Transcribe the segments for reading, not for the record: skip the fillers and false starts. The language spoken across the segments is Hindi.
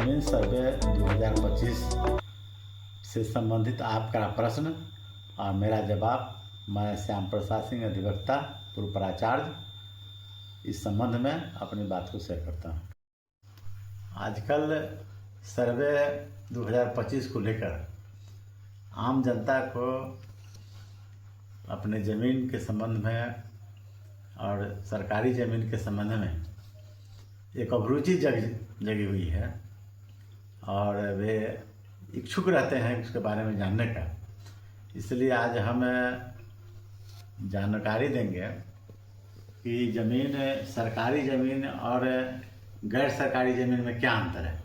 जमीन सर्वे 2025 से संबंधित आपका प्रश्न और मेरा जवाब। मैं श्याम प्रसाद सिंह, अधिवक्ता, पूर्व प्राचार्य, इस संबंध में अपनी बात को शेयर करता हूँ। आजकल सर्वे 2025 को लेकर आम जनता को अपने ज़मीन के संबंध में और सरकारी ज़मीन के संबंध में एक अभिरुचि जगी हुई है और वे इच्छुक रहते हैं उसके बारे में जानने का। इसलिए आज हम जानकारी देंगे कि ज़मीन, सरकारी ज़मीन और गैर सरकारी ज़मीन में क्या अंतर है।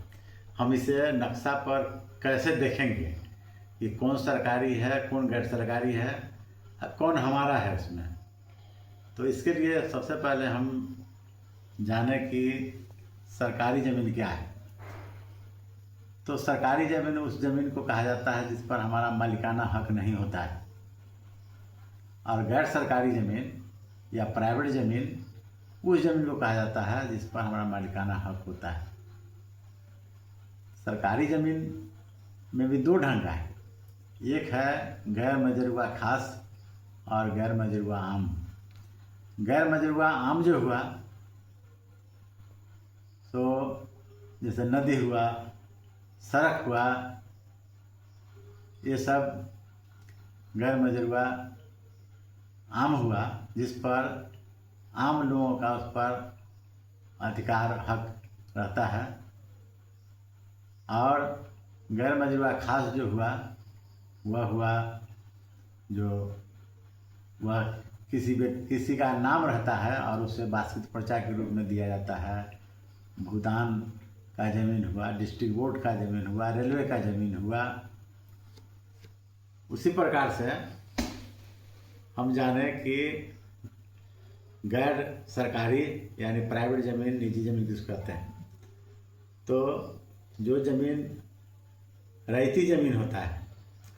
हम इसे नक्शा पर कैसे देखेंगे कि कौन सरकारी है, कौन गैर सरकारी है, कौन हमारा है उसमें। तो इसके लिए सबसे पहले हम जाने कि सरकारी ज़मीन क्या है। तो सरकारी ज़मीन उस ज़मीन को कहा जाता है जिस पर हमारा मालिकाना हक नहीं होता है, और गैर सरकारी ज़मीन या प्राइवेट ज़मीन उस ज़मीन को कहा जाता है जिस पर हमारा मालिकाना हक होता है। सरकारी ज़मीन में भी दो ढंग का है, एक है गैर मजरूआ खास और गैर मजरूआ आम। गैर मजरूआ आम जो हुआ तो जैसे नदी हुआ, सड़क हुआ, ये सब गैर मजरूआ आम हुआ, जिस पर आम लोगों का उस पर अधिकार, हक रहता है। और गैर मजरूआ खास जो हुआ वह हुआ जो वह किसी का नाम रहता है और उसे वास्तविक पर्चा के रूप में दिया जाता है। भूदान का ज़मीन हुआ, डिस्ट्रिक्ट बोर्ड का ज़मीन हुआ, रेलवे का ज़मीन हुआ। उसी प्रकार से हम जाने कि गैर सरकारी यानी प्राइवेट ज़मीन, निजी ज़मीन किसको कहते हैं। तो जो ज़मीन रैयती ज़मीन होता है,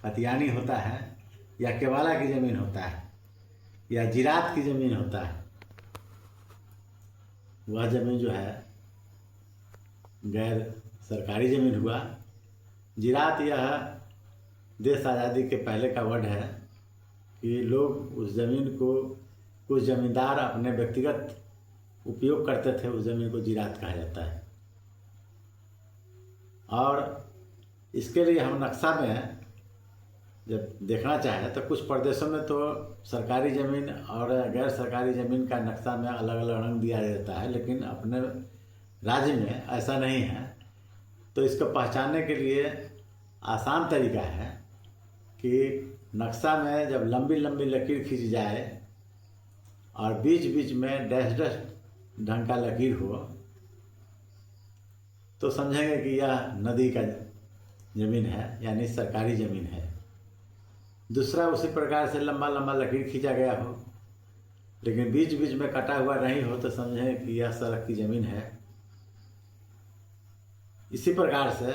खतियानी होता है, या केवाला की ज़मीन होता है, या जिरात की ज़मीन होता है, वह ज़मीन जो है गैर सरकारी ज़मीन हुआ। जिरात यह देश आज़ादी के पहले का वर्ड है कि लोग उस ज़मीन को, कुछ ज़मींदार अपने व्यक्तिगत उपयोग करते थे, उस ज़मीन को जिरात कहा जाता है। और इसके लिए हम नक्शा में जब देखना चाहें तो कुछ प्रदेशों में तो सरकारी ज़मीन और गैर सरकारी ज़मीन का नक्शा में अलग अलग रंग दिया जाता है, लेकिन अपने राज्य में ऐसा नहीं है। तो इसको पहचानने के लिए आसान तरीका है कि नक्शा में जब लंबी लंबी लकीर खींच जाए और बीच बीच में डैश डैश ढंग का लकीर हो तो समझेंगे कि यह नदी का ज़मीन है, यानी सरकारी ज़मीन है। दूसरा, उसी प्रकार से लंबा लंबा लकीर खींचा गया हो लेकिन बीच बीच में कटा हुआ नहीं हो तो समझें कि यह सड़क की ज़मीन है। इसी प्रकार से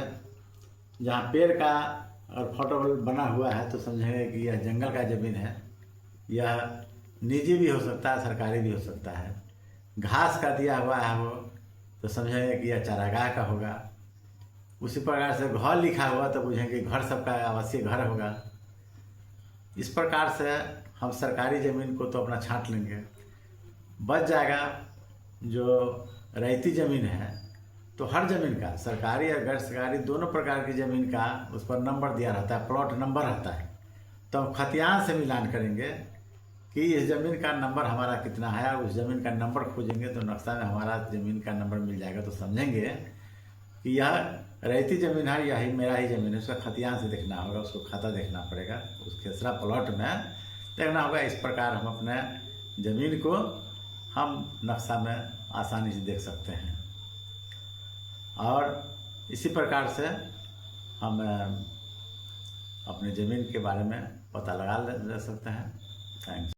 जहाँ पेड़ का और फोटो बना हुआ है तो समझेंगे कि यह जंगल का ज़मीन है। यह निजी भी हो सकता है, सरकारी भी हो सकता है। घास का दिया हुआ है वो तो समझेंगे कि यह चारागाह का होगा। उसी प्रकार से घर लिखा हुआ तो बुझेंगे घर सबका आवासीय घर होगा। इस प्रकार से हम सरकारी ज़मीन को तो अपना छांट लेंगे। बच जाएगा जो रैयती ज़मीन है, तो हर ज़मीन का, सरकारी और गैर सरकारी दोनों प्रकार की ज़मीन का उस पर नंबर दिया रहता है, प्लॉट नंबर रहता है। तो हम खतियान से मिलान करेंगे कि इस ज़मीन का नंबर हमारा कितना है, उस ज़मीन का नंबर खोजेंगे तो नक्शा में हमारा ज़मीन का नंबर मिल जाएगा। तो समझेंगे कि यह रैयती ज़मीन है, यही मेरा ही ज़मीन है। उसका खतियान से देखना होगा, उसको खाता देखना पड़ेगा, उस खेसरा प्लॉट में देखना होगा। इस प्रकार हम अपने ज़मीन को हम नक्शा में आसानी से देख सकते हैं और इसी प्रकार से हम अपने ज़मीन के बारे में पता लगा ले सकते हैं। थैंक्स।